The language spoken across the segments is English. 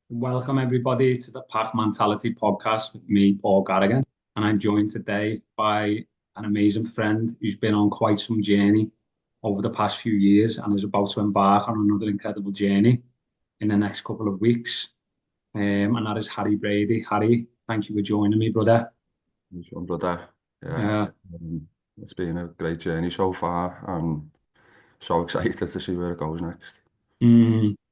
Welcome everybody to the Pactmantality podcast with me, Paul Garrigan, and I'm joined today by an amazing friend who's been on quite some journey over the past few years and is about to embark on another incredible journey in the next couple of weeks. And that is Harry Brady. Harry, thank you for joining me, brother. Nice one, brother. Yeah, Uh, it's been a great journey so far. I'm so excited to see where it goes next.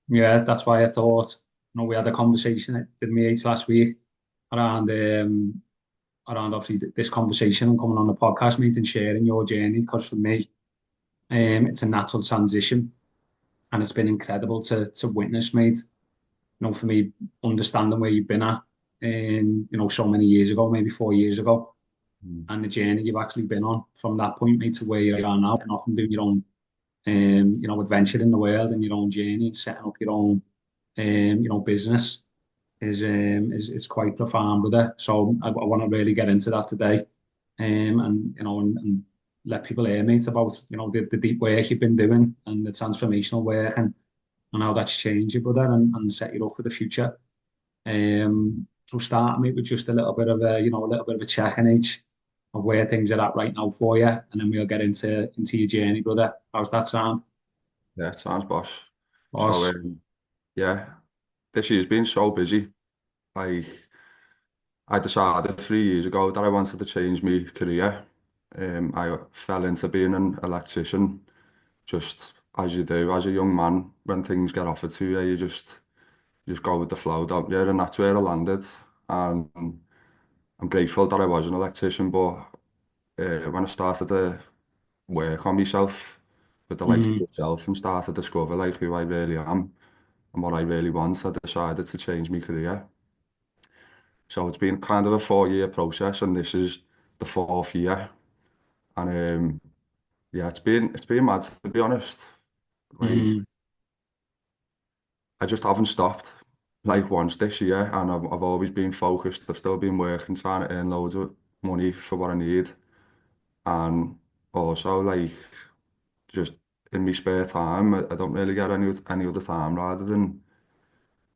yeah, that's why I thought, we had a conversation at the meet last week around around obviously this conversation and coming on the podcast, mate, and sharing your journey. Because for me, it's a natural transition, and it's been incredible to witness, mate. For me, understanding where you've been at, so many years ago, maybe 4 years ago, Mm. and the journey you've actually been on from that point, mate, to where you are now, and often doing your own, adventure in the world and your own journey and setting up your own, business is it's quite profound, brother. So I want to really get into that today, and let people hear, mate, about the deep work you've been doing and the transformational work and how that's changed you, brother, and set you up for the future. So start, mate, with just a little bit of a little bit of a check in each of where things are at right now for you, and then we'll get into your journey, brother. How's that sound? Yeah, it sounds boss. So, Boss. yeah, this year's been so busy. Like, I decided 3 years ago that I wanted to change my career. I fell into being an electrician, just as you do as a young man. When things get offered to you, you just go with the flow, don't you? And that's where I landed. And I'm grateful that I was an electrician, but when I started to work on myself with the likes of Mm, yourself and start to discover like who I really am and what I really want, I decided to change my career. So it's been kind of a 4 year process, and this is the fourth year. And yeah, it's been mad to be honest. Like mm, I just haven't stopped like once this year, and I've always been focused. I've still been working, trying to earn loads of money for what I need, and also like just in my spare time, I don't really get any other time rather than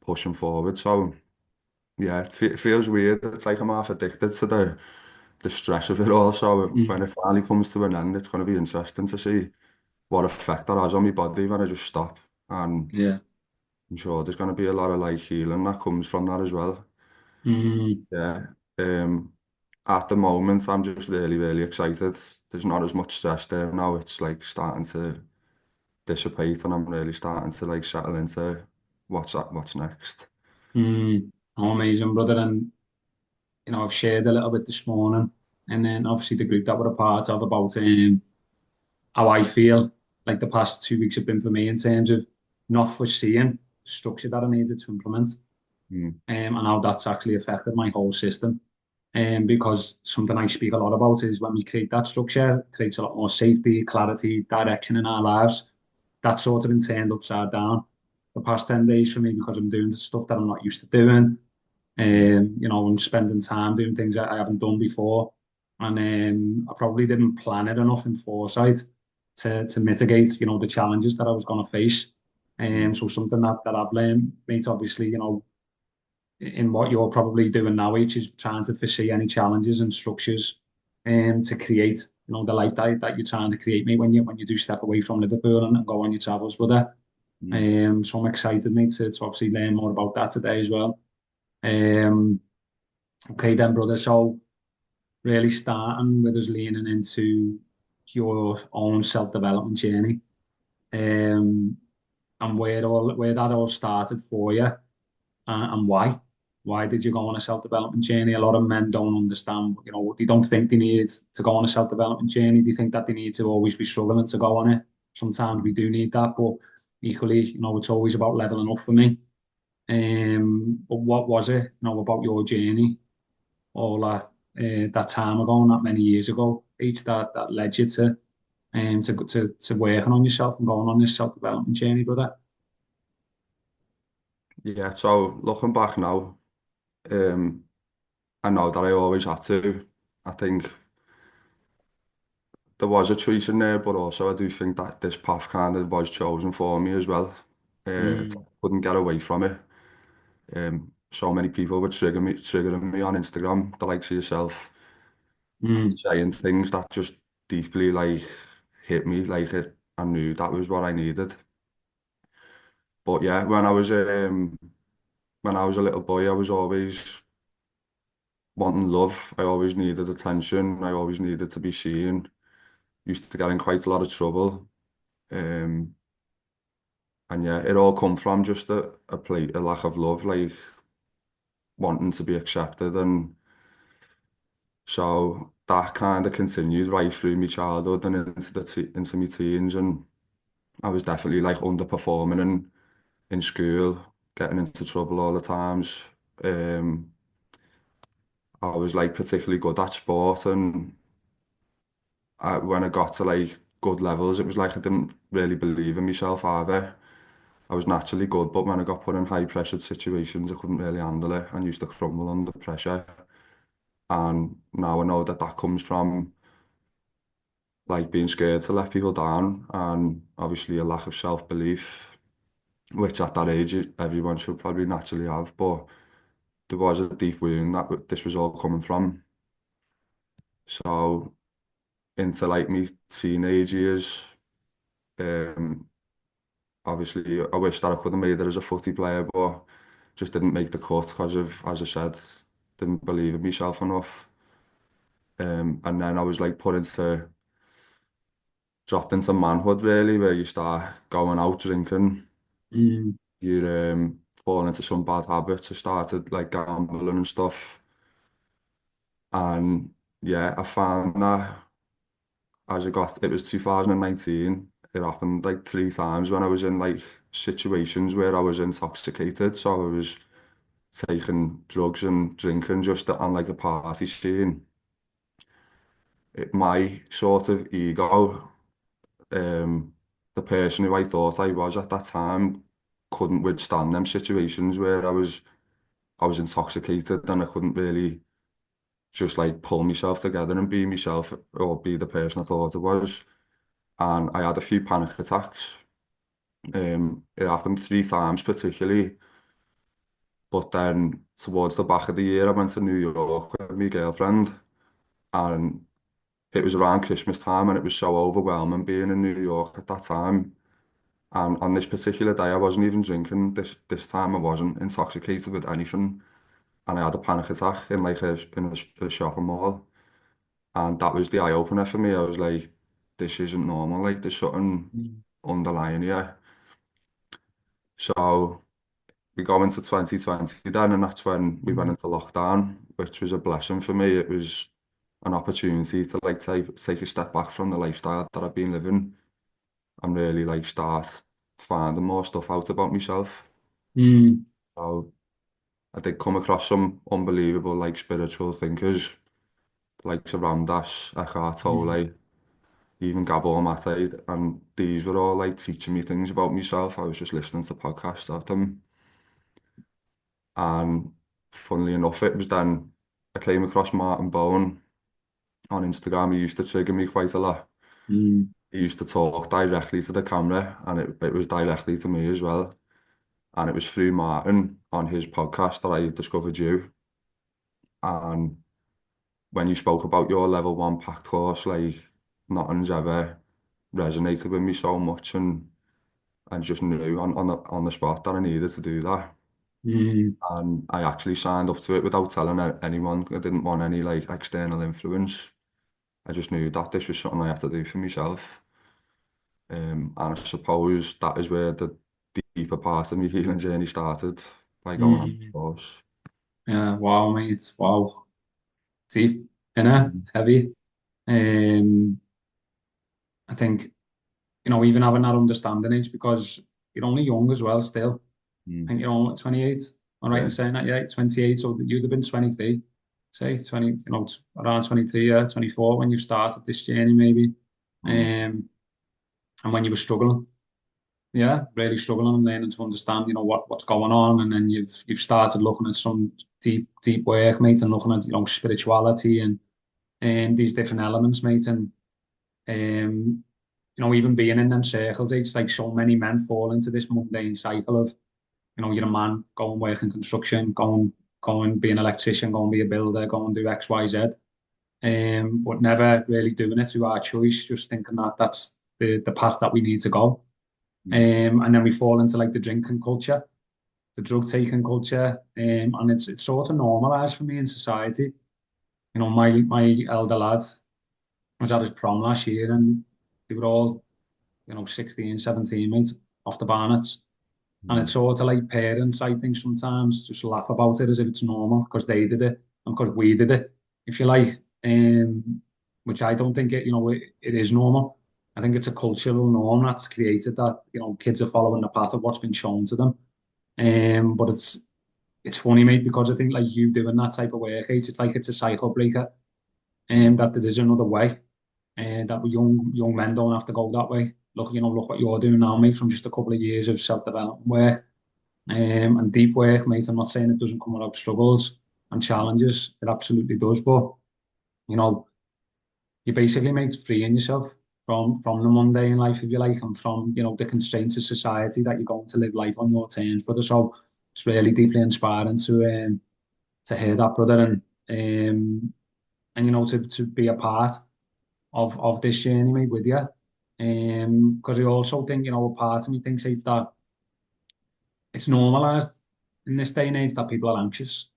pushing forward. So yeah, it feels weird. It's like I'm half addicted to the stress of it all. So when mm, it finally comes to an end, it's going to be interesting to see what effect that has on my body when I just stop. And yeah. I'm sure there's going to be a lot of like healing that comes from that as well. Mm, Yeah. Um, at the moment, I'm just really excited. There's not as much stress there now. It's like starting to dissipate, and I'm really starting to like settle into what's next. oh, amazing, brother. And I've shared a little bit this morning, and then obviously the group that we're a part of about how I feel like the past 2 weeks have been for me in terms of not foreseeing the structure that I needed to implement, Mm, and how that's actually affected my whole system. Because something I speak a lot about is when we create that structure, it creates a lot more safety, clarity, direction in our lives. That's sort of been turned upside down the past 10 days for me because I'm doing the stuff that I'm not used to doing. mm, I'm spending time doing things that I haven't done before. And I probably didn't plan it enough in foresight to mitigate, the challenges that I was going to face. mm. So something that I've learned, mate, obviously, in what you're probably doing now, which is trying to foresee any challenges and structures to create, the life that you're trying to create, mate, when you do step away from Liverpool and go on your travels with it. Mm. So I'm excited, mate, to obviously learn more about that today as well. Um, okay then, brother. So really starting with us leaning into your own self-development journey, um, and where that all started for you, and why. Why did you go on a self-development journey? A lot of men don't understand, they don't think they need to go on a self-development journey. They think that they need to always be struggling to go on it. Sometimes we do need that, but equally, it's always about leveling up for me. But what was it, about your journey all that time ago, not many years ago, each that led you to working on yourself and going on this self-development journey, brother? Yeah, so looking back now, um, I know that I always had to. I think there was a choice in there, but also I do think that this path kind of was chosen for me as well. I Mm, couldn't get away from it. So many people were triggering me on Instagram, the likes of yourself, Mm, saying things that just deeply like hit me, like I knew that was what I needed. But yeah, when I was a little boy, I was always wanting love. I always needed attention. I always needed to be seen. Used to get in quite a lot of trouble. Um, and yeah, it all come from just a lack of love, like wanting to be accepted. And so that kind of continued right through my childhood and into my teens. And I was definitely like underperforming in school, getting into trouble all the times. Um, I was like particularly good at sport, and when I got to like good levels, it was like I didn't really believe in myself either. I was naturally good, but when I got put in high pressured situations, I couldn't really handle it and used to crumble under pressure. And now I know that that comes from like being scared to let people down and obviously a lack of self-belief, which at that age everyone should probably naturally have. But there was a deep wound that this was all coming from. So into like me teenage years, um, obviously I wish that I could have made it as a footy player, but just didn't make the cut because of, as I said, didn't believe in myself enough. And then I was like dropped into manhood really, where you start going out drinking, mm, you fall into some bad habits. I started like gambling and stuff. And yeah, I found that it was 2019, it happened like 3 times when I was in like situations where I was intoxicated. So I was taking drugs and drinking just on like a party scene. My sort of ego, um, the person who I thought I was at that time, couldn't withstand them situations where I was intoxicated and I couldn't really just like pull myself together and be myself or be the person I thought I was. And I had a few panic attacks. It happened 3 times particularly, but then towards the back of the year I went to New York with my girlfriend, and it was around Christmas time and it was so overwhelming being in New York at that time. And on this particular day I wasn't even drinking. This time I wasn't intoxicated with anything. And I had a panic attack in like a shopping mall. And that was the eye opener for me. I was like, this isn't normal. Like there's something mm, underlying here. So we go into 2020 then, and that's when we went mm, into lockdown, which was a blessing for me. It was an opportunity to like take a step back from the lifestyle that I've been living and really like start finding more stuff out about myself. mm, So I did come across some unbelievable like spiritual thinkers like Sarandas, Eckhart mm, Tolle, even Gabor Mate, and these were all like teaching me things about myself. I was just listening to podcasts of them, and funnily enough, it was then I came across Martin Bowen on Instagram. He used to trigger me quite a lot. mm, He used to talk directly to the camera, and it was directly to me as well. And it was through Martin on his podcast that I discovered you. And when you spoke about your level one pact course, like nothing's ever resonated with me so much, and just knew on the spot that I needed to do that. mm, And I actually signed up to it without telling anyone. I didn't want any like external influence. I just knew that this was something I had to do for myself. And I suppose that is where the deeper part of my healing journey started, by going on the mm. course. Yeah, wow, mate. Wow. Deep, heavy. Um, I think, even having that understanding is because you're only young as well still. I Mm. think you're only 28. I'm right in Yeah. saying that, yeah, 28. So you'd have been 23, say 20, around 23, yeah, 24 when you started this journey, maybe. Mm. Um, and when you were struggling, yeah, really struggling and learning to understand, what's going on. And then you've started looking at some deep work, mate, and looking at, spirituality and these different elements, mate. And even being in them circles, it's like so many men fall into this mundane cycle of you're a man, go and work in construction, go and be an electrician, go and be a builder, go and do X, Y, Z. But never really doing it through our choice, just thinking that that's the path that we need to go. Mm. And then we fall into like the drinking culture, the drug taking culture, and it's sort of normalized for me in society. My elder lad was at his prom last year, and they were all 16, 17, mate, off the bannets. And it's Mm. sort of like parents, I think, sometimes just laugh about it as if it's normal because they did it and because we did it, if you like. Which I don't think it is normal. I think it's a cultural norm that's created that, kids are following the path of what's been shown to them. But it's funny, mate, because I think like you doing that type of work, it's like it's a cycle breaker, and Mm. that there is another way, and that young men don't have to go that way. Look what you're doing now, mate, from just a couple of years of self-development work, and deep work, mate. I'm not saying it doesn't come without struggles and challenges. It absolutely does, but you know, you basically make freeing yourself from the mundane life, if you like, and from the constraints of society that you're going to live life on your terms, brother. So it's really deeply inspiring to hear that, brother, and to be a part of this journey, mate, with you. Because I also think, a part of me thinks it's that it's normalized in this day and age that people are anxious.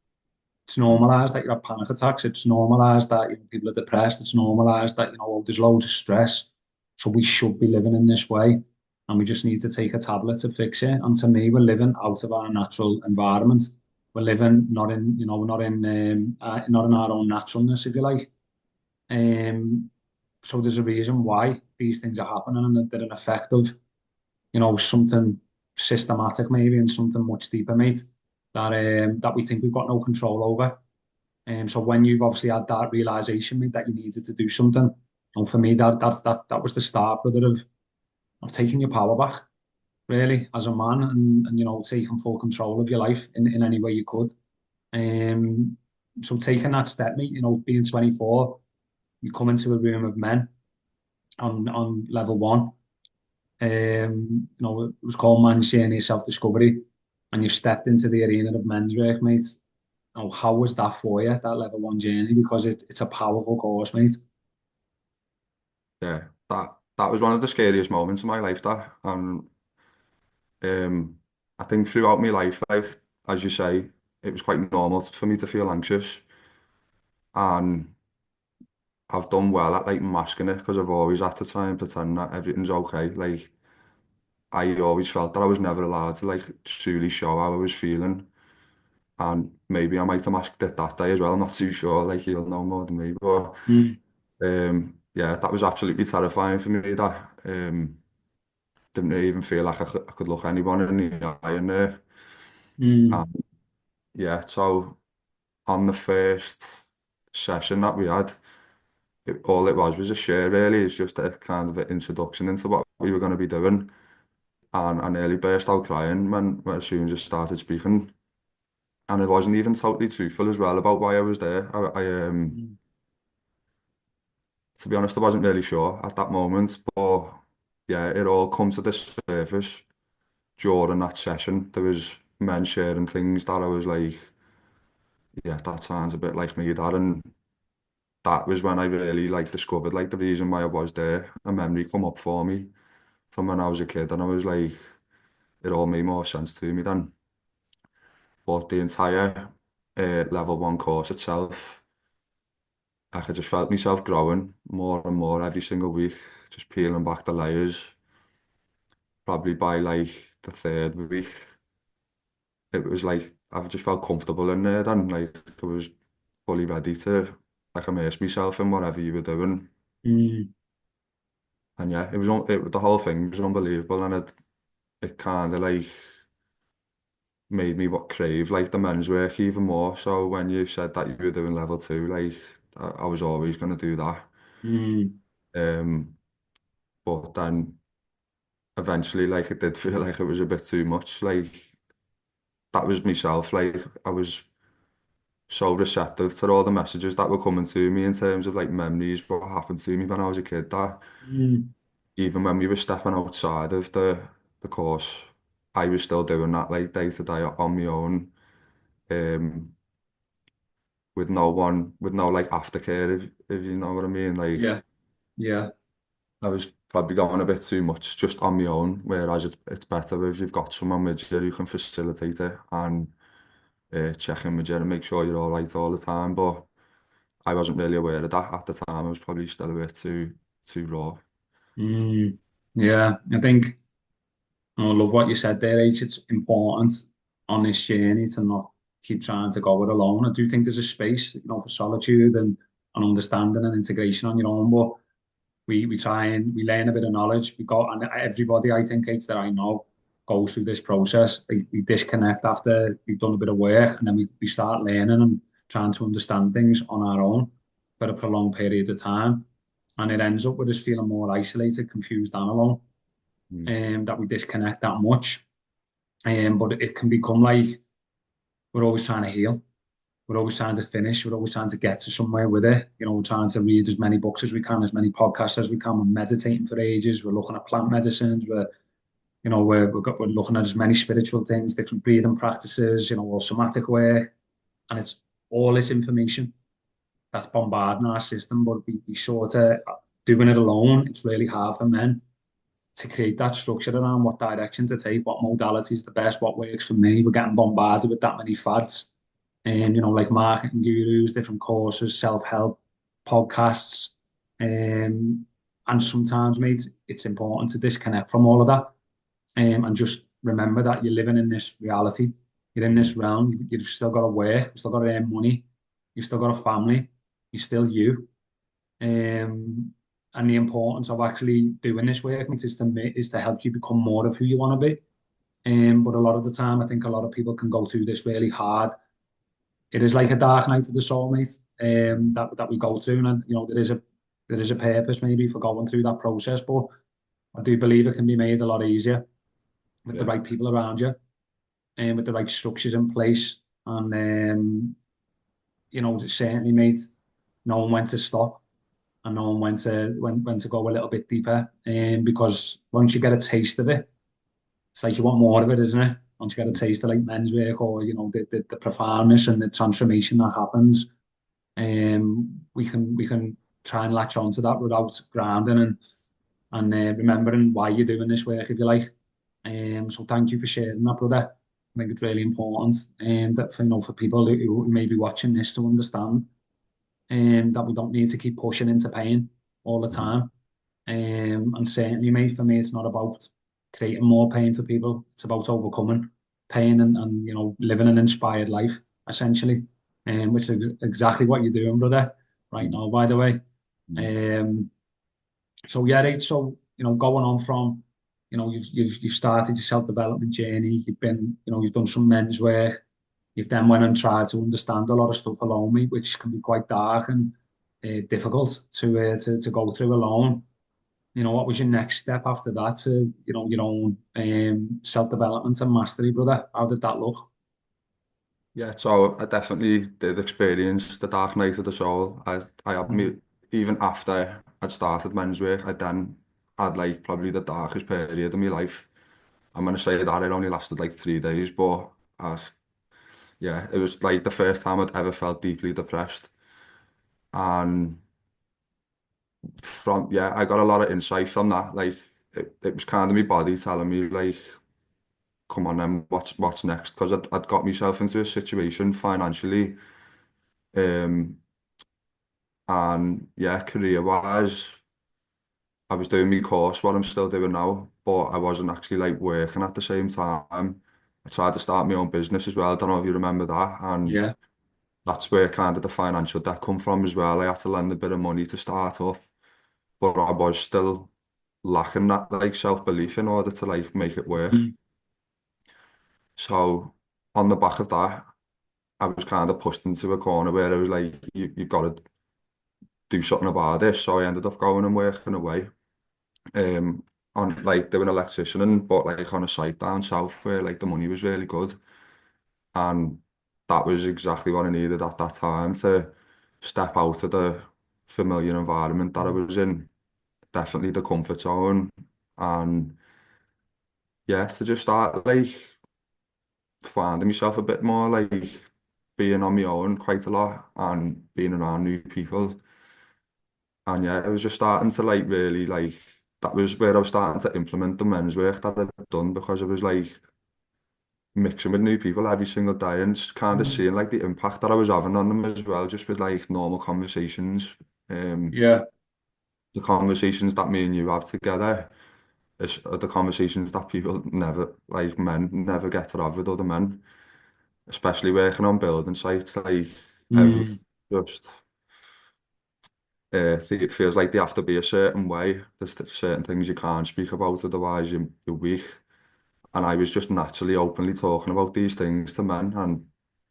It's Mm. normalized that you have panic attacks. It's normalized that people are depressed. It's normalized that there's loads of stress. So we should be living in this way, and we just need to take a tablet to fix it. And to me, we're living out of our natural environment. We're living not in our own naturalness, if you like. Um, so there's a reason why these things are happening, and that they're an effect of something systematic maybe, and something much deeper, mate, that we think we've got no control over. So when you've obviously had that realization, mate, that you needed to do something, and for me that was the start, brother, of taking your power back, really, as a man, and taking full control of your life in any way you could. Um, so taking that step, mate, being 24, you come into a room of men on level one. It was called Man's Journey of Self-Discovery, and you've stepped into the arena of men's work, mate. How was that for you, that level one journey? Because it's a powerful course, mate. Yeah, that was one of the scariest moments of my life, that. And I think throughout my life, like as you say, it was quite normal for me to feel anxious, and I've done well at like masking it because I've always had to try and pretend that everything's okay. Like I always felt that I was never allowed to like truly show how I was feeling, and maybe I might have masked it that day as well. I'm not too sure. Like you'll know more than me, but Mm, yeah, that was absolutely terrifying for me. That didn't even feel like I could look anyone in the eye in there. mm, And yeah, so on the first session that we had, all it was a share really. It's just a kind of an introduction into what we were going to be doing. And I nearly burst out crying when as soon as I started speaking. And it wasn't even totally truthful as well about why I was there. mm, To be honest, I wasn't really sure at that moment, but yeah, it all come to the surface during that session. There was men sharing things that I was like, yeah, that sounds a bit like me, Dad. And that was when I really like discovered like the reason why I was there. A memory come up for me from when I was a kid, and I was like, it all made more sense to me then. But the entire level one course itself, like I just felt myself growing more and more every single week, just peeling back the layers. Probably by like the third week, it was like I just felt comfortable in there then, like I was fully ready to like immerse myself in whatever you were doing. mm, And yeah, the whole thing was unbelievable, and it kind of like made me what crave like the men's work even more. So when you said that you were doing level two, like I was always going to do that. mm, Um, but then eventually, like it did feel like it was a bit too much. Like that was myself. Like I was so receptive to all the messages that were coming to me in terms of like memories, what happened to me when I was a kid. That mm, even when we were stepping outside of the course, I was still doing that like day to day on my own, um, with no one, with no like aftercare, if you know what I mean. Like Yeah, yeah. I was probably going a bit too much just on my own, whereas it's better if you've got someone with you who can facilitate it and check in with you and make sure you're all right all the time. But I wasn't really aware of that at the time. I was probably still a bit too raw. Mm, yeah, I think I love what you said there, H. It's important on this journey to not keep trying to go it alone. I do think there's a space, for solitude and understanding and integration on your own, but we try and we learn a bit of knowledge. We go, and everybody I think H, that I know goes through this process. We disconnect after we've done a bit of work, and then we start learning and trying to understand things on our own for a prolonged period of time, and it ends up with us feeling more isolated, confused, and alone. Mm. That we disconnect that much. But it can become like we're always trying to heal. We're always trying to finish. We're always trying to get to somewhere with it. We're trying to read as many books as we can, as many podcasts as we can. We're meditating for ages. We're looking at plant medicines. We're looking at as many spiritual things, different breathing practices, all somatic work. And it's all this information that's bombarding our system. But we sort of doing it alone. It's really hard for men to create that structure around what direction to take, what modality is the best, what works for me. We're getting bombarded with that many fads, and like marketing gurus, different courses, self-help podcasts, and sometimes, mate, it's important to disconnect from all of that, and just remember that you're living in this reality. You're in Mm. this realm. You've still got to work. You've still got to earn money. You've still got a family. You're still you. Um, and the importance of actually doing this work is to help you become more of who you want to be. But a lot of the time, I think a lot of people can go through this really hard. It is like a dark night of the soul, mate. That we go through, and there is a purpose maybe for going through that process. But I do believe it can be made a lot easier with the Yeah. right people around you, and with the right structures in place, and certainly, mate, knowing when to stop and knowing when to go a little bit deeper. Because once you get a taste of it, it's like you want more of it, isn't it? Once you get a taste of like men's work, or the profoundness and the transformation that happens, we can try and latch onto that without grounding and remembering why you're doing this work, if you like. So thank you for sharing that, brother. I think it's really important, and that for people who may be watching this to understand, that we don't need to keep pushing into pain all the Mm. time. And certainly, mate, for me, it's not about creating more pain for people. It's about overcoming pain and living an inspired life, essentially. Which is exactly what you're doing, brother, right Mm. now, by the way. Mm. Um, so yeah, right. So going on from, you've started your self-development journey. You've done some men's work. You've then went and tried to understand a lot of stuff alone, mate, which can be quite dark and difficult to go through alone. What was your next step after that to, your own self-development and mastery, brother? How did that look? Yeah, so I definitely did experience the dark night of the soul. I had Mm. me even after I'd started men's work, I then had like probably the darkest period of my life. I'm gonna say that it only lasted like 3 days, but yeah, it was like the first time I'd ever felt deeply depressed. And from yeah, I got a lot of insight from that. Like it was kind of my body telling me like, come on then, what's next? Because I'd got myself into a situation financially, um, and yeah, career wise, I was doing my course, what I'm still doing now, but I wasn't actually like working at the same time. I tried to start my own business as well. I don't know if you remember that, and Yeah. that's where kind of the financial debt come from as well. I had to lend a bit of money to start up, but I was still lacking that like self-belief in order to like make it work. Mm. So on the back of that, I was kind of pushed into a corner where I was like, you've got to do something about this. So I ended up going and working away, um, on like doing electrician and but like on a site down south where like the money was really good. And that was exactly what I needed at that time to step out of the familiar environment that I was in, definitely the comfort zone. And yeah, to just start like finding myself a bit more, like being on my own quite a lot and being around new people. And yeah, I was just starting to like really like that was where I was starting to implement the men's work that I'd done because I was like mixing with new people every single day and just kind of Mm. seeing like the impact that I was having on them as well, just with like normal conversations. Um, Yeah. the conversations that me and you have together are the conversations that people never, like men, never get to have with other men, especially working on building sites. Like everyone Mm. just it feels like they have to be a certain way. There's certain things you can't speak about, otherwise you're weak. And I was just naturally openly talking about these things to men and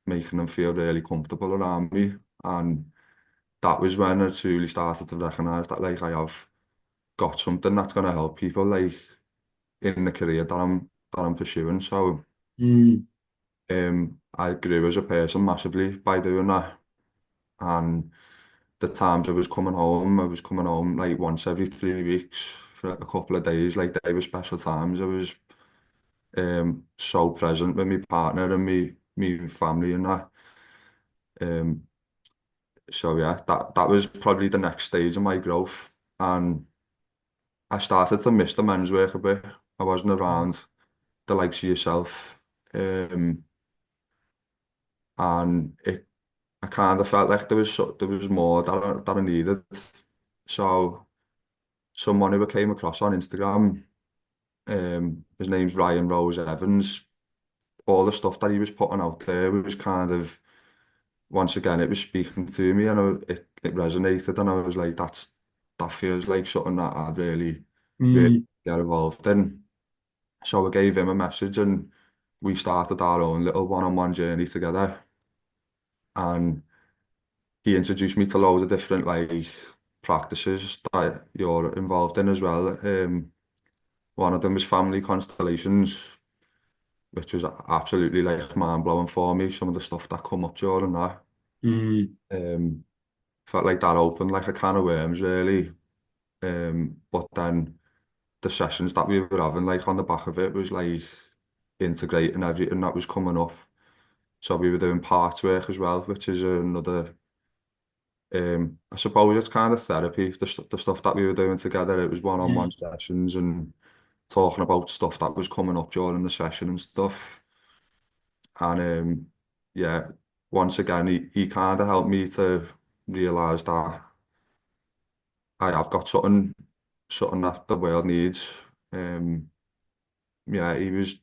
making them feel really comfortable around me. And that was when I truly started to recognize that like I have got something that's going to help people like in the career that I'm pursuing. So Mm. I grew as a person massively by doing that. And the times I was coming home like once every 3 weeks for a couple of days. Like they were special times. I was so present with my partner and me family and that. Um, so yeah, that was probably the next stage of my growth. And I started to miss the men's work a bit. I wasn't around the likes of yourself. Um, and I kind of felt like there was more that I needed. So someone who I came across on Instagram, his name's Ryan Rose Evans. All the stuff that he was putting out there was kind of once again it was speaking to me and it resonated and I was like that feels like something that I'd really Mm. get involved in. So I gave him a message and we started our own little one-on-one journey together. And he introduced me to loads of different like practices that you're involved in as well. One of them was family constellations, which was absolutely like mind blowing for me. Some of the stuff that come up during that, Mm. um, felt like that opened like a can of worms really. But then the sessions that we were having, like on the back of it, was like integrating everything that was coming up. So we were doing parts work as well, which is another. I suppose it's kind of therapy. The stuff that we were doing together, it was one-on-one Mm. sessions and talking about stuff that was coming up during the session and stuff. And yeah, once again, he kind of helped me to realize that I've got something that the world needs. Um, yeah, he was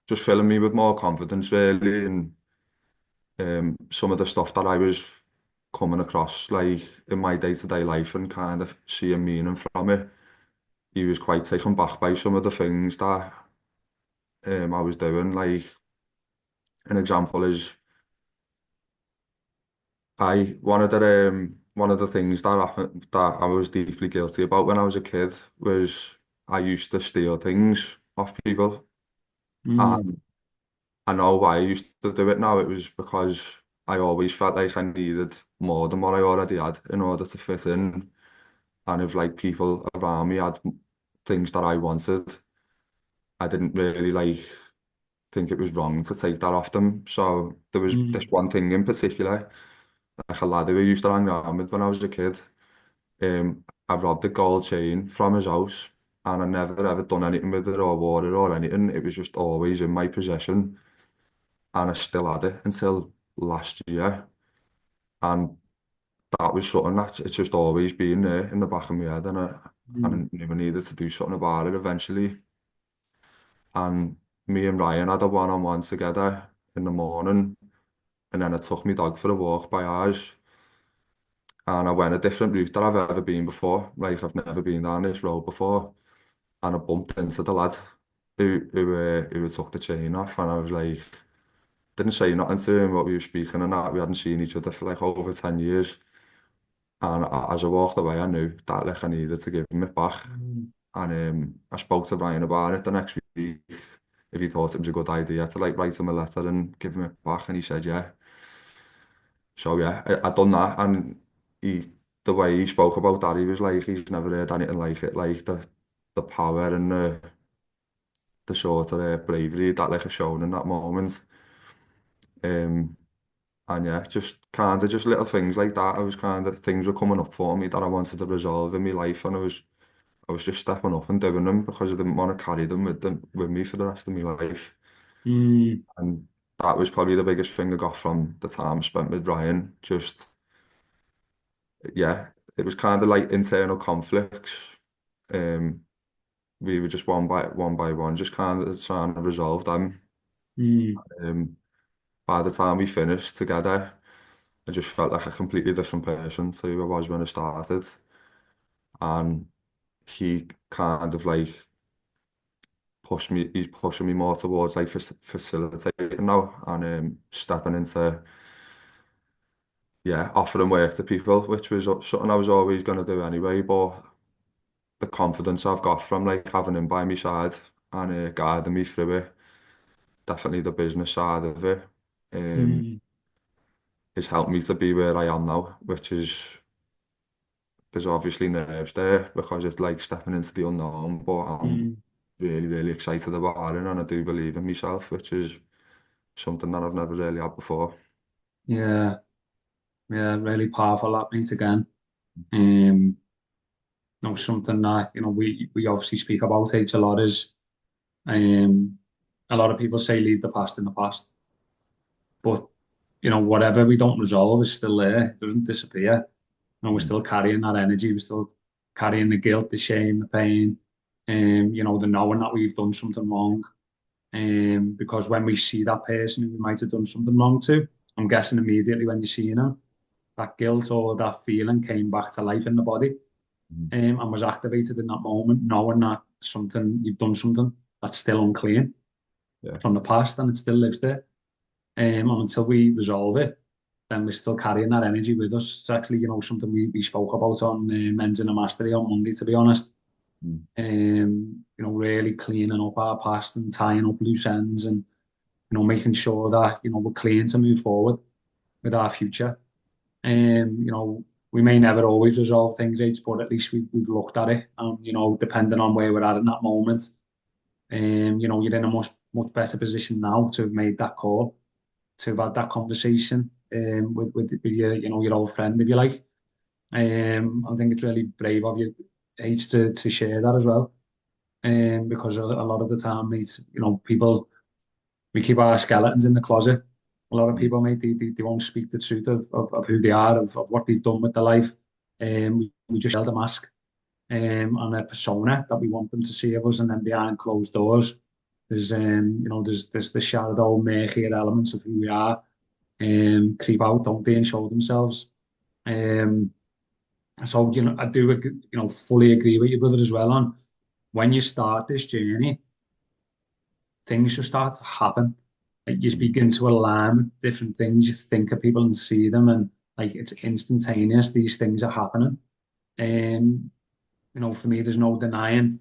just filling me with more confidence really, and some of the stuff that I was coming across like in my day-to-day life and kind of seeing meaning from it. He was quite taken back by some of the things that I was doing. Like an example is I one of the things that I was deeply guilty about when I was a kid was I used to steal things off people. Mm. And I know why I used to do it now. It was because I always felt like I needed more than what I already had in order to fit in. And if like people around me had things that I wanted, I didn't really like think it was wrong to take that off them. So there was this Mm. one thing in particular, like a lad who I used to hang around with when I was a kid. I robbed a gold chain from his house and I never ever done anything with it or wore it or anything. It was just always in my possession and I still had it until last year. And that was something that it's just always been there in the back of my head and Mm. I knew I needed to do something about it eventually. And me and Ryan had a one-on-one together in the morning and then I took my dog for a walk by ours and I went a different route that I've ever been before. Like I've never been down this road before and I bumped into the lad who took the chain off and I was like, didn't say nothing to him, but we were speaking and that we hadn't seen each other for like over 10 years. And as I walked away, I knew that like I needed to give him it back. Mm. And I spoke to Ryan about it the next week if he thought it was a good idea to like write him a letter and give him it back. And he said, yeah. So yeah, I done that. And the way he spoke about that, he was like, he's never heard anything like it. Like the power and the sort of bravery that like I shown in that moment. Um, and yeah, just kind of just little things like that. I was kind of things were coming up for me that I wanted to resolve in my life, and I was just stepping up and doing them because I didn't want to carry them with me for the rest of my life. Mm, And that was probably the biggest thing I got from the time spent with Ryan. Just yeah, it was kind of like internal conflicts. Um, we were just one by one, just kind of trying to resolve them. mm, Um, by the time we finished together, I just felt like a completely different person to who I was when I started. And he kind of like he's pushing me more towards like facilitating now and stepping into, yeah, offering work to people, which was something I was always going to do anyway. But the confidence I've got from like having him by my side and guiding me through it, definitely the business side of it, um, mm, has helped me to be where I am now, which is there's obviously nerves there because it's like stepping into the unknown, but I'm mm. really, really excited about it and I do believe in myself, which is something that I've never really had before. Yeah, yeah, really powerful that means again. Um, something that, we obviously speak about it a lot is, um, a lot of people say leave the past in the past, but, whatever we don't resolve is still there. It doesn't disappear. We're Mm, still carrying that energy. We're still carrying the guilt, the shame, the pain, the knowing that we've done something wrong. Because when we see that person who we might have done something wrong to, I'm guessing immediately when you see them, that guilt or that feeling came back to life in the body, mm, and was activated in that moment, knowing that you've done something that's still unclean yeah. from the past and it still lives there. And until we resolve it, then we're still carrying that energy with us. It's actually, something we spoke about on Men's Inner Mastery on Monday, to be honest. Mm, Really cleaning up our past and tying up loose ends and, making sure that, we're clean to move forward with our future. We may never always resolve things, but at least we've looked at it. Depending on where we're at in that moment, you're in a much better position now to have made that call, to have had that conversation with your, your old friend, if you like. I think it's really brave of you, H, to share that as well. Because a lot of the time, mate, people, we keep our skeletons in the closet. A lot of mm, people, mate, they won't speak the truth of who they are, of what they've done with their life. We just sell the mask and a persona that we want them to see of us, and then behind closed doors, there's the shadow, murkier elements of who we are, creep out, don't they, and show themselves. Um, so, I do, fully agree with you, brother, as well on when you start this journey, things just start to happen. Like you mm, begin to align with different things. You think of people and see them, and like it's instantaneous. These things are happening. Um, for me, there's no denying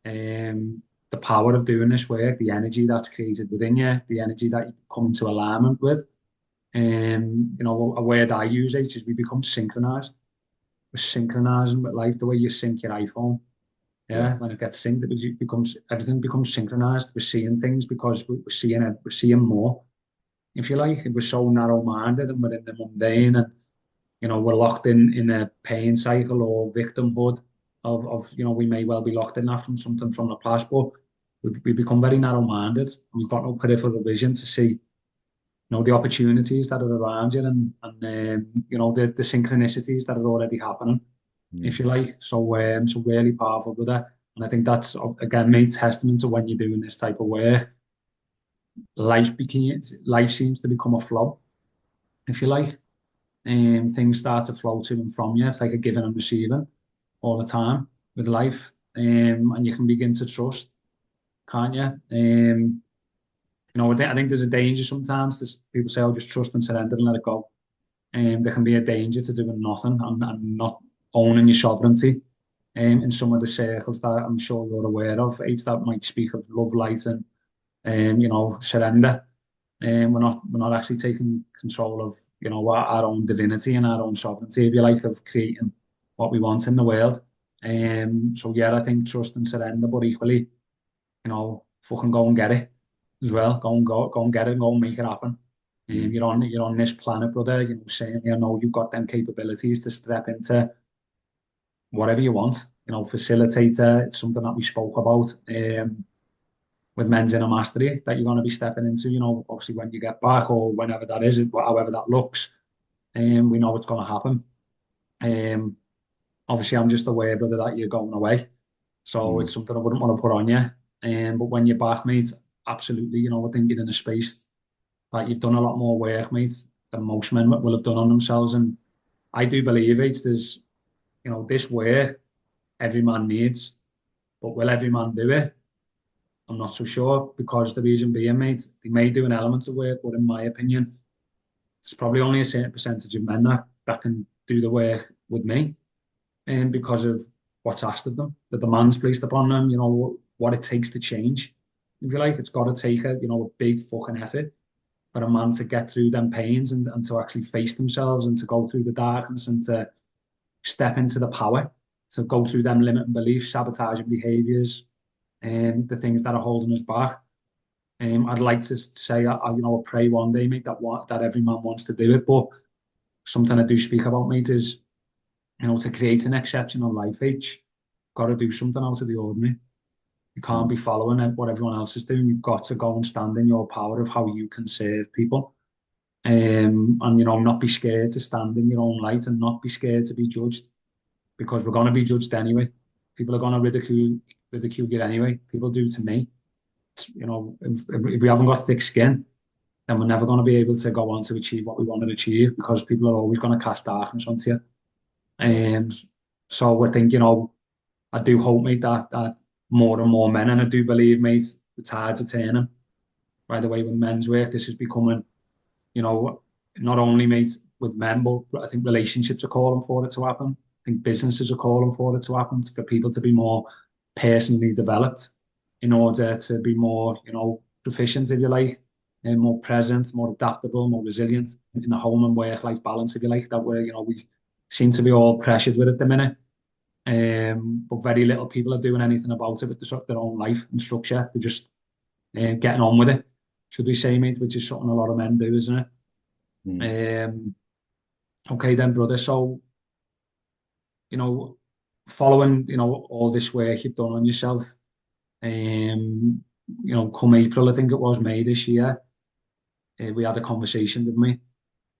the power of doing this work, the energy that's created within you, the energy that you come into alignment with. A word I use is we become synchronized. We're synchronizing with life the way you sync your iPhone. yeah. Yeah, when it gets synced, everything becomes synchronized. We're seeing things because we're seeing more. If you like, if we're so narrow-minded and we're in the mundane and we're locked in a pain cycle or victimhood of we may well be locked in that from something from the past, but we become very narrow-minded. We've got no peripheral vision to see the opportunities that are around you and the synchronicities that are already happening, if Mm, you like. So really powerful with that. And I think that's again made testament to when you're doing this type of work, life seems to become a flow, if you like. Things start to flow to and from you. It's like a giving and receiving all the time with life. And you can begin to trust, can't you? I think there's a danger sometimes. People say, "Oh, just trust and surrender and let it go." There can be a danger to doing nothing and not owning your sovereignty. In some of the circles that I'm sure you're aware of, H, that might speak of love, light, and surrender. We're not actually taking control of our own divinity and our own sovereignty, if you like, of creating what we want in the world. So yeah, I think trust and surrender, but equally, fucking go and get it as well. Go and get it and go and make it happen. Mm. You're on this planet, brother. You know, saying you know you've got them capabilities to step into whatever you want. You know, facilitator. It's something that we spoke about with men's inner mastery that you're going to be stepping into. You know, obviously when you get back or whenever that is, however that looks, we know what's going to happen. Um, Obviously, I'm just aware, brother, that you're going away. So Mm. it's something I wouldn't want to put on you. But when you're back, mate, absolutely, you know, I think you're in a space that you've done a lot more work, mate, than most men will have done on themselves. And I do believe it. There's, you know, this work every man needs, but will every man do it? I'm not so sure because the reason being, mate, they may do an element of work, but in my opinion, there's probably only a certain percentage of men that can do the work with me. And because of what's asked of them, the demands placed upon them, you know, what it takes to change. If you like, it's got to take a, you know, a big fucking effort for a man to get through them pains and to actually face themselves and to go through the darkness and to step into the power, to go through them limiting beliefs, sabotaging behaviors, and the things that are holding us back. I'd like to say, you know, I pray one day, mate, that every man wants to do it. But something I do speak about, mate, is you know, to create an exceptional life, got to do something out of the ordinary. You can't Mm. be following what everyone else is doing. You've got to go and stand in your power of how you can serve people. And, you know, not be scared to stand in your own light and not be scared to be judged because we're going to be judged anyway. People are going to ridicule you anyway. People do to me. You know, if we haven't got thick skin, then we're never going to be able to go on to achieve what we want to achieve because people are always going to cast darkness onto you. Um, so I think, you know, I do hope, mate, that more and more men, and I do believe, mate, the tides are turning. By the way, with men's work, this is becoming, you know, not only, mate, with men, but I think relationships are calling for it to happen. I think businesses are calling for it to happen, for people to be more personally developed in order to be more, you know, proficient, if you like, and more present, more adaptable, more resilient in the home and work-life balance, if you like, that we're, you know, we seem to be all pressured with at the minute. But very little people are doing anything about it with their own life and structure. They're just getting on with it, should we say, mate, which is something a lot of men do, isn't Mm. it? Okay, then, brother. So, you know, following, you know, all this work you've done on yourself, you know, come April, I think it was May this year, we had a conversation with me.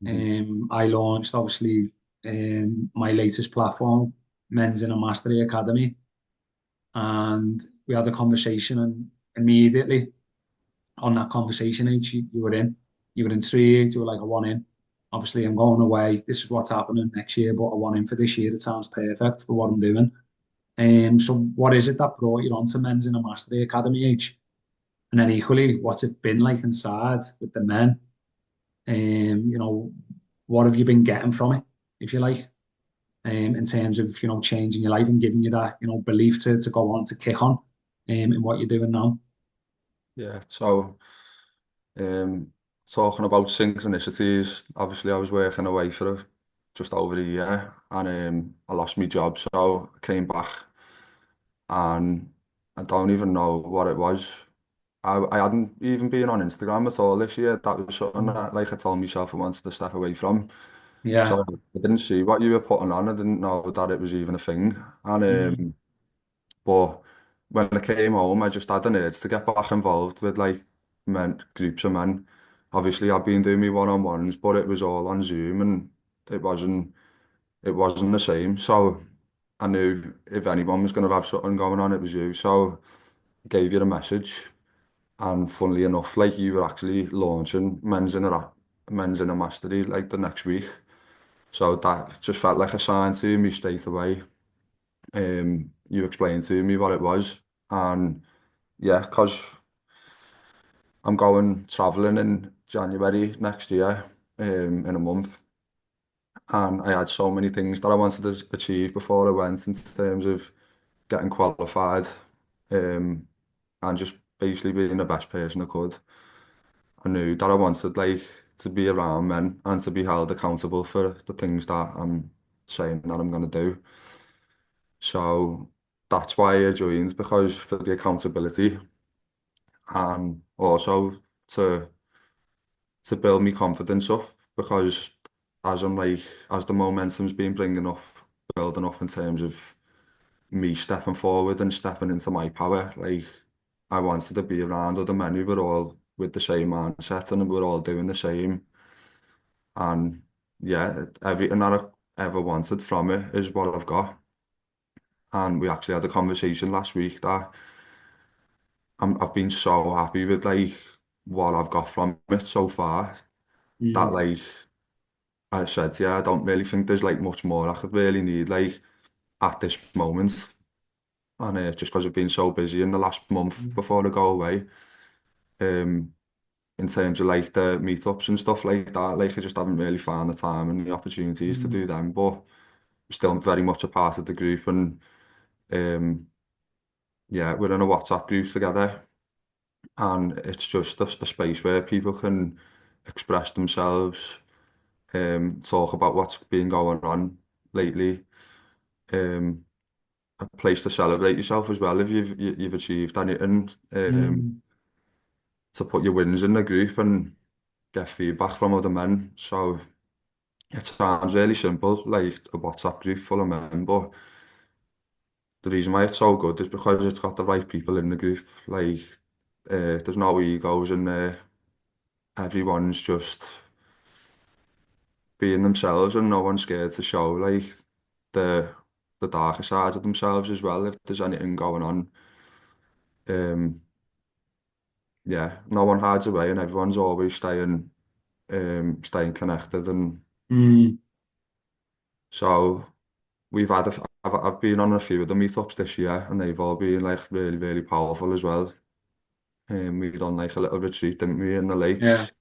Mhm. I launched, obviously, my latest platform, Men's Inner Mastery Academy. And we had a conversation, and immediately on that conversation, you were in. You were in 3 8, you were like, I want in. Obviously, I'm going away. This is what's happening next year, but I want in for this year. It sounds perfect for what I'm doing. So what is it that brought you on to Men's in a Mastery Academy H? And then equally, what's it been like inside with the men? You know, what have you been getting from it, if you like, in terms of, you know, changing your life and giving you that, you know, belief to go on to kick on in what you're doing now? Yeah, so um, talking about synchronicities, obviously I was working away for just over a year and I lost my job, so I came back and I don't even know what it was. I hadn't even been on Instagram at all this year. That was something Mm. that, like I told myself I wanted to step away from. So Yeah. I didn't see what you were putting on. I didn't know that it was even a thing. And Mm. but when I came home, I just had an urge to get back involved with like men, groups of men. Obviously, I've been doing me one-on-ones, but it was all on Zoom, and it wasn't it wasn't the same. So I knew if anyone was going to have something going on, it was you. So I gave you a message, and funnily enough, like you were actually launching men's inner mastery like the next week. So that just felt like a sign to me straight away. You explained to me what it was, and yeah, because I'm going traveling in January next year, in a month, and I had so many things that I wanted to achieve before I went in terms of getting qualified, um, and just basically being the best person I could. I knew that I wanted like to be around men and to be held accountable for the things that I'm saying that I'm going to do. So that's why I joined, because for the accountability. and also to build me confidence up because as I'm like as the momentum's been bringing up, building up in terms of me stepping forward and stepping into my power, like I wanted to be around other men who were all with the same mindset and we're all doing the same. And yeah, everything that I ever wanted from it is what I've got. And we actually had a conversation last week that I've been so happy with like what I've got from it so far that Mm, like I said, yeah, I don't really think there's like much more I could really need like at this moment. And just because I've been so busy in the last month mm, before I go away, um, in terms of like the meetups and stuff like that, like I just haven't really found the time and the opportunities to mm, do them. But I'm still very much a part of the group, and um, yeah, we're in a WhatsApp group together, and it's just a space where people can express themselves, talk about what's been going on lately. Um, a place to celebrate yourself as well if you've achieved anything, mm, to put your wins in the group and get feedback from other men. So it sounds really simple, like a WhatsApp group full of men, but the reason why it's so good is because it's got the right people in the group. Like, there's no egos in there. Everyone's just being themselves, and no one's scared to show like the the darker sides of themselves as well. If there's anything going on, um, yeah, no one hides away, and everyone's always staying connected. And mm. so we've had I've been on a few of the meetups this year, and they've all been like really, really powerful as well. We've done like a little retreat, didn't we, in the Yeah. lakes,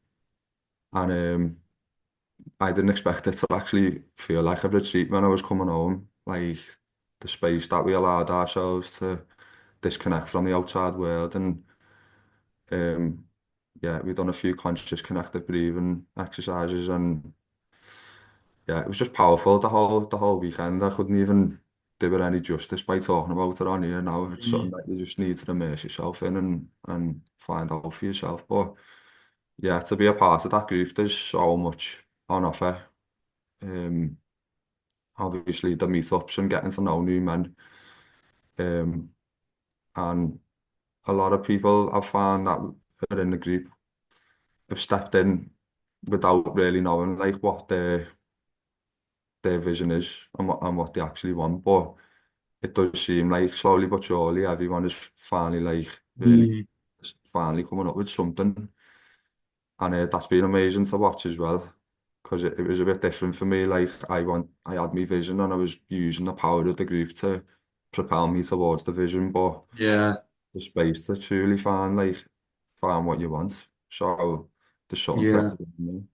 and I didn't expect it to actually feel like a retreat when I was coming home. Like the space that we allowed ourselves to disconnect from the outside world, and um, yeah, we've done a few conscious connected breathing exercises, and yeah, it was just powerful the whole weekend. I couldn't even do it any justice by talking about it on here now. It's something Mm, that you just need to immerse yourself in and find out for yourself. But yeah, to be a part of that group, there's so much on offer. Um, Obviously the meetups and getting to know new men. Um, and a lot of people I've found that are in the group have stepped in without really knowing like what their vision is and what they actually want. But it does seem like slowly but surely everyone is finally like really mm. finally coming up with something. And that's been amazing to watch as well. Because it was a bit different for me. Like I had my vision and I was using the power of the group to propel me towards the vision. But Yeah. the space to truly find what you want. So there's something for Yeah. everyone.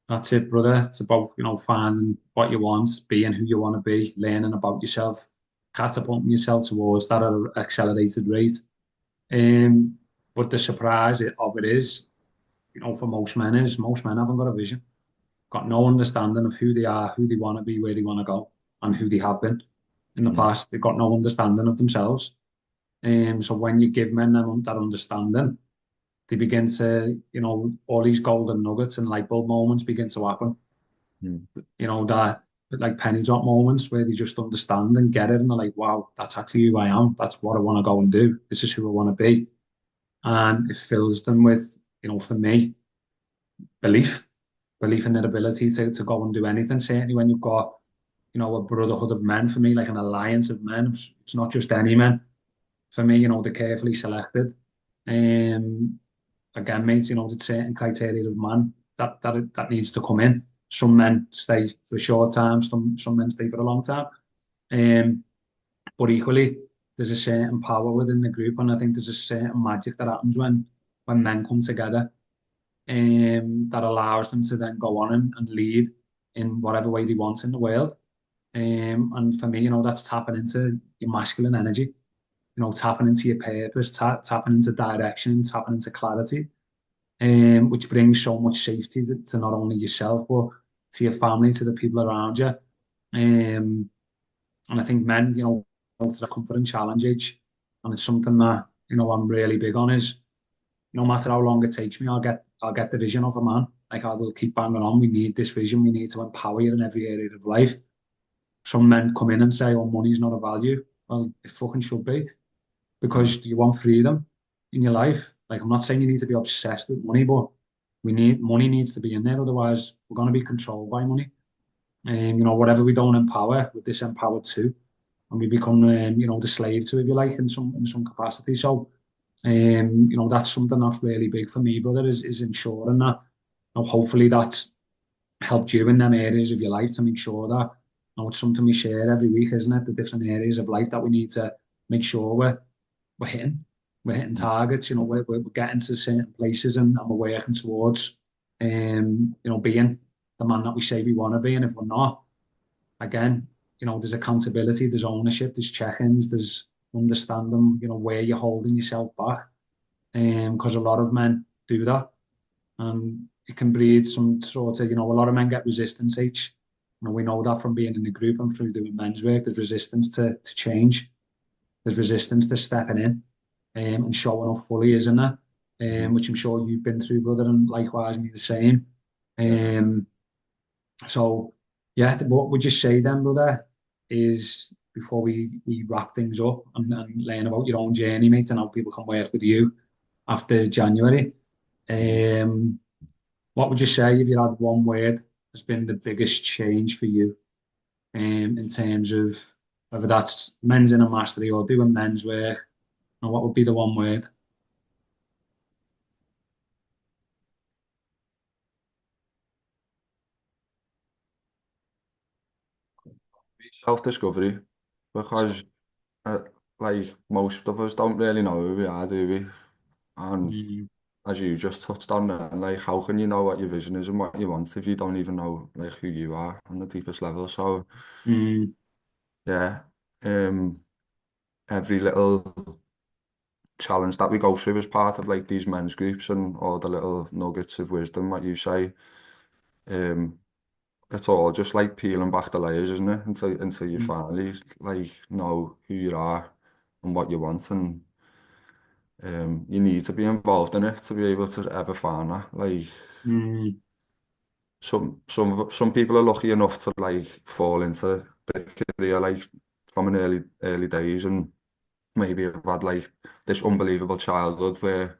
That's it, brother. It's about, finding what you want, being who you want to be, learning about yourself, catapulting yourself towards that at an accelerated rate. Um, but the surprise of it is, for most men is most men haven't got a vision, got no understanding of who they are, who they want to be, where they want to go, and who they have been in the Mm, past. They've got no understanding of themselves. So when you give men that understanding, they begin to, all these golden nuggets and light bulb moments begin to happen. mm, That like penny drop moments where they just understand and get it, and they're like, wow, that's actually who I am. That's what I want to go and do. This is who I want to be. And it fills them with, for me, belief, belief in their ability to go and do anything. Certainly when you've got, a brotherhood of men, for me, like an alliance of men. It's not just any men. For me, they're carefully selected. Um, Again, mate, there's certain criteria of man that needs to come in. Some men stay for a short time, some men stay for a long time. Um, but equally, there's a certain power within the group, and I think there's a certain magic that happens when men come together, that allows them to then go on and lead in whatever way they want in the world. And for me, that's tapping into your masculine energy, tapping into your purpose, tapping into direction, tapping into clarity, which brings so much safety to not only yourself, but to your family, to the people around you. And I think men, go to the comfort and challenge age. And it's something that, I'm really big on is no matter how long it takes me, I'll get the vision of a man. Like I will keep banging on. We need this vision. We need to empower you in every area of life. Some men come in and say, "Oh, money's not a value." Well, it fucking should be mm, because you want freedom in your life. Like I'm not saying you need to be obsessed with money, but we need money needs to be in there. Otherwise, we're going to be controlled by money. And whatever we don't empower, we're disempowered too, and we become the slave to, if you like, in some capacity. So that's something that's really big for me, brother, is ensuring that. Hopefully that's helped you in them areas of your life to make sure that it's something we share every week, isn't it? The different areas of life that we need to make sure we're hitting. We're hitting mm, targets, we're getting to certain places and we're working towards being the man that we say we want to be. And if we're not, again, there's accountability, there's ownership, there's check-ins, there's understanding, where you're holding yourself back. Because a lot of men do that, and it can breed some sort of, a lot of men get resistance H. We know that from being in the group and through doing men's work. There's resistance to change. There's resistance to stepping in and showing up fully, isn't there? mhm. Which I'm sure you've been through, brother, and likewise me the same. Yeah. Um, so, yeah, what would you say then, brother, is before we wrap things up and learn about your own journey, mate, and how people can work with you after January? Mhm. Um, what would you say if you had one word has been the biggest change for you in terms of whether that's men's inner mastery or doing men's work? And what would be the one word? Self-discovery, So, because uh, like most of us don't really know who we are, do we? And mm, as you just touched on, like how can you know what your vision is and what you want if you don't even know like who you are on the deepest level? So mm, yeah, um, every little challenge that we go through as part of like these men's groups and all the little nuggets of wisdom that you say, um, it's all just like peeling back the layers, isn't it? Until you mm, finally like know who you are and what you want, and you need to be involved in it to be able to ever find that. Like mm, some people are lucky enough to like fall into the career like from an early days and maybe have had like this unbelievable childhood where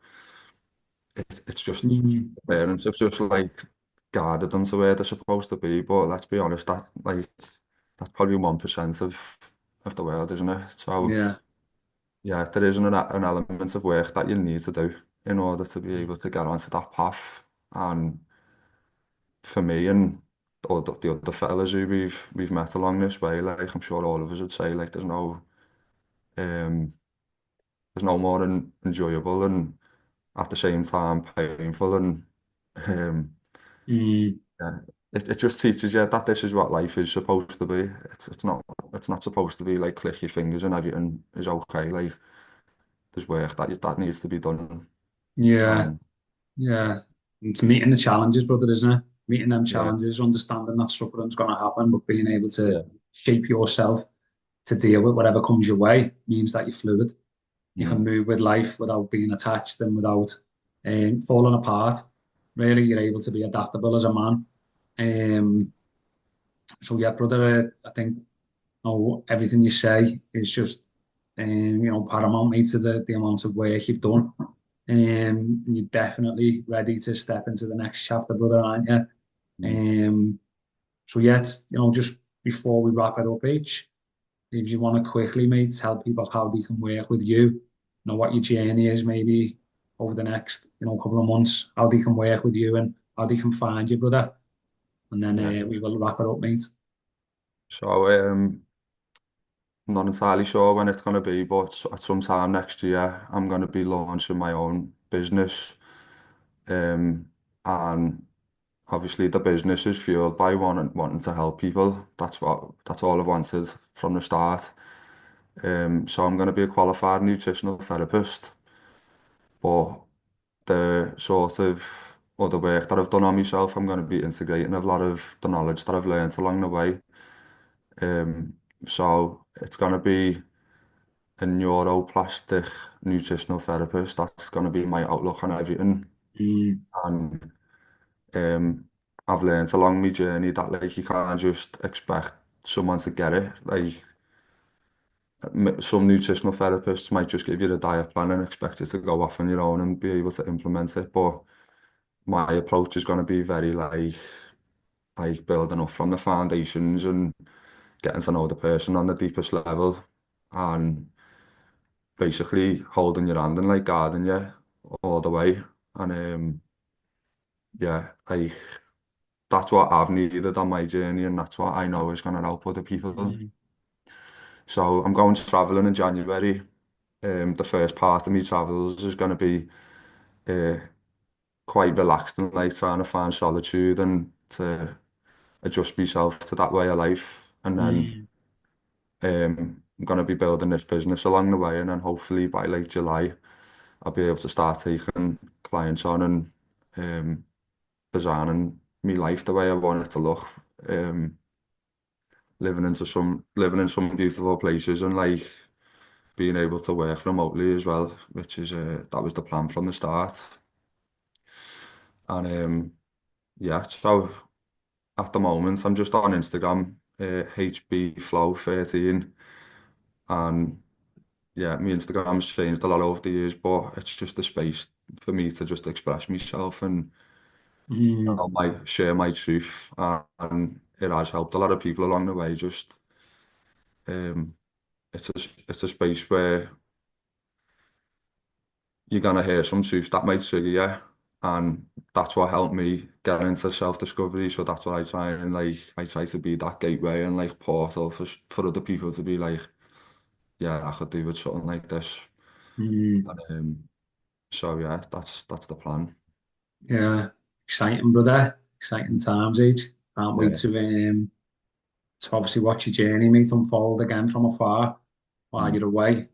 it's just mm. parents have just like guided them to where they're supposed to be. But let's be honest, that's probably 1% of the world, isn't it? So Yeah. yeah, there is an element of work that you need to do in order to be able to get onto that path. And for me and all the other fellas who we've met along this way, like I'm sure all of us would say, like um there's no more than enjoyable and at the same time painful and um Mm, yeah, it just teaches you that this is what life is supposed to be. It's not supposed to be like click your fingers and everything is okay. Like there's work that needs to be done. yeah. And Yeah. It's meeting the challenges, brother, isn't it? Meeting them yeah, challenges, understanding that suffering's going to happen, but being able to yeah, shape yourself to deal with whatever comes your way means that you're fluid. You can mm, move with life without being attached and without falling apart. Really, you're able to be adaptable as a man. Um, so yeah, brother, I think everything you say is just paramount, mate, to the amount of work you've done. You're definitely ready to step into the next chapter, brother, aren't you? mm, Um, so yeah, just before we wrap it up, H, if you want to quickly, mate, tell people how they can work with you, what your journey is, maybe over the next, couple of months, how they can work with you and how they can find you, brother. And then yeah. we will wrap it up, mate. So I'm not entirely sure when it's going to be, but at some time next year, I'm going to be launching my own business. And obviously the business is fueled by wanting to help people. That's all I've wanted from the start. So I'm going to be a qualified nutritional therapist, but the sort of other work that I've done on myself, I'm going to be integrating a lot of the knowledge that I've learned along the way. Um, so it's going to be a neuroplastic nutritional therapist. That's going to be my outlook on everything. Mm, And I've learned along my journey that like you can't just expect someone to get it. Like some nutritional therapists might just give you the diet plan and expect you to go off on your own and be able to implement it. But my approach is going to be very like building up from the foundations and getting to know the person on the deepest level and basically holding your hand and like guiding you all the way. And yeah, like that's what I've needed on my journey and that's what I know is going to help other people. mm, So I'm going traveling in January. The first part of me travels is going to be uh, quite relaxed and like trying to find solitude and to adjust myself to that way of life. And then mm, I'm going to be building this business along the way. And then hopefully by like July, I'll be able to start taking clients on and um, designing my life the way I want it to look. Um, living in some beautiful places and like being able to work remotely as well, which is that was the plan from the start. And yeah, so at the moment I'm just on Instagram, HBFlow13, and yeah, my Instagram's changed a lot over the years, but it's just a space for me to just express myself and mm, share my truth, and it has helped a lot of people along the way. Just um, it's a space where you're gonna hear some truths that might trigger you, and that's what helped me get into self-discovery. So that's what I try and like I try to be that gateway and like portal for other people to be like, yeah, I could do with something like this. mm. And so yeah, that's the plan. Yeah, exciting, brother. Exciting times, H. Can't wait Yeah. to obviously watch your journey, mate, unfold again from afar while Mm. you're away.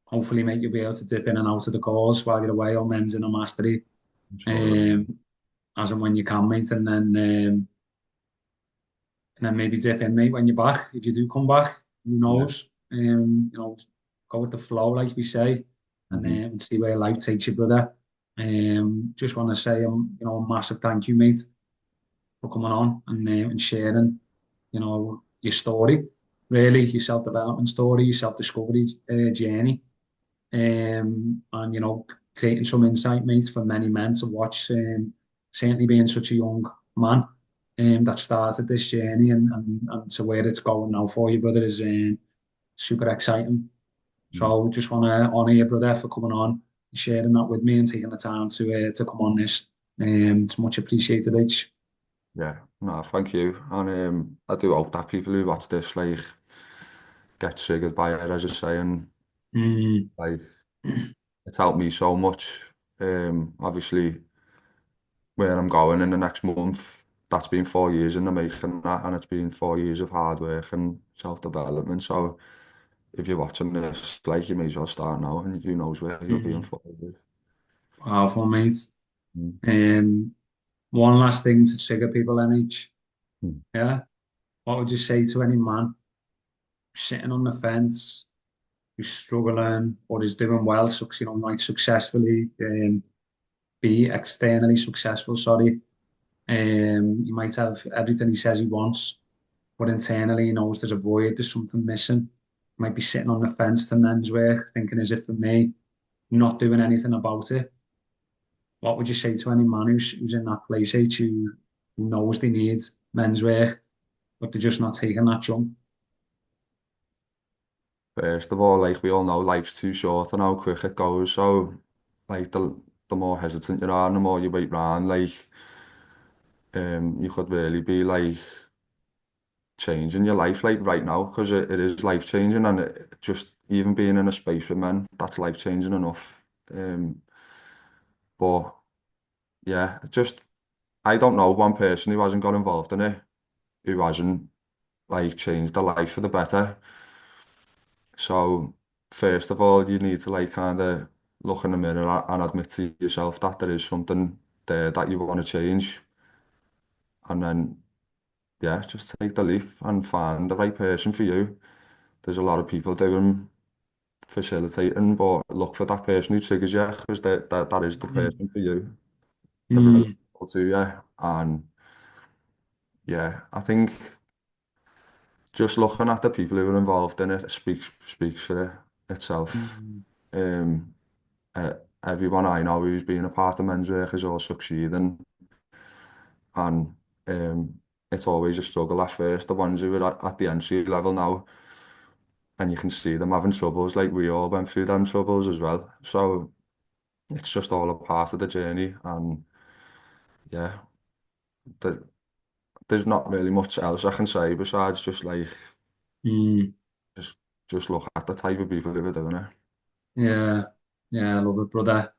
Hopefully, mate, you'll be able to dip in and out of the calls while you're away on men's and on mastery, I'm sure I will. um, as and when you can, mate, and then maybe dip in, mate, when you're back. If you do come back, who Yeah. knows? Go with the flow, like we say, Hmm. and see where life takes you, brother. Just want to say, a massive thank you, mate, for coming on and sharing, your story, really, your self-development story, your self-discovery journey, and creating some insight, mate, for many men to watch. Certainly being such a young man that started this journey and to where it's going now for you, brother, is super exciting. So just want to honour you, brother, for coming on, sharing that with me, and taking the time to come on this. It's much appreciated, H. Yeah, no, thank you. And I do hope that people who watch this like get triggered by it, as I say, and Mm, like it's helped me so much. Obviously, where I'm going in the next month, that's been 4 years in the making, that, and it's been 4 years of hard work and self-development. So if you're watching this, like you may as well start now, and who knows where you'll be in mm, 4 years. powerful, mate. Mm. Um, One last thing to trigger people, NH. Mm. Yeah. What would you say to any man sitting on the fence who's struggling or is doing well, might successfully be externally successful, sorry. He might have everything he says he wants, but internally he knows there's a void, there's something missing. He might be sitting on the fence to men's work, thinking, is it for me? Not doing anything about it. What would you say to any man who's in that place, who knows they need men's work, but they're just not taking that jump? First of all, like we all know, life's too short and how quick it goes. So, like the more hesitant you are, and the more you wait around, like you could really be like changing your life like right now because it is life changing and just even being in a space with men, that's life changing enough. But yeah, just I don't know one person who hasn't got involved in it, who hasn't like changed their life for the better. So first of all, you need to like kind of look in the mirror and admit to yourself that there is something there that you want to change, and then yeah, just take the leap and find the right person for you. there's a lot of people doing facilitating, but look for that person who triggers you because that is the Mm, person for you to relate mm, to you. And yeah, I think just looking at the people who are involved in it speaks for it itself. mm, Um, uh, Everyone I know who's been a part of men's work is all succeeding, and it's always a struggle at first. The ones who are at the entry level now, and you can see them having troubles, like we all went through them troubles as well. So it's just all a part of the journey, and yeah, the, there's not really much else I can say besides just like mm. just just look at the type of people who are doing it. Yeah, yeah, I love it, brother.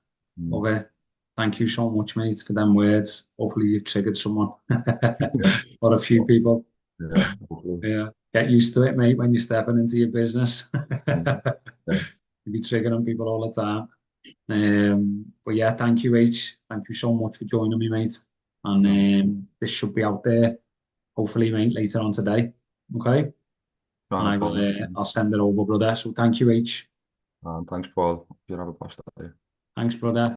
Love Mm. it. Thank you so much, mate, for them words. Hopefully you've triggered someone or a few people. Yeah, hopefully. Yeah, get used to it, mate, when you're stepping into your business. Mm. Yeah, You'll be triggering people all the time. But yeah, thank you, H. Thank you so much for joining me, mate. And no, this should be out there, hopefully, mate, later on today. Okay. And no I will, problem. I'll send it over, brother. So thank you, H. Thanks, Paul. You have a blessed day. Thanks, brother.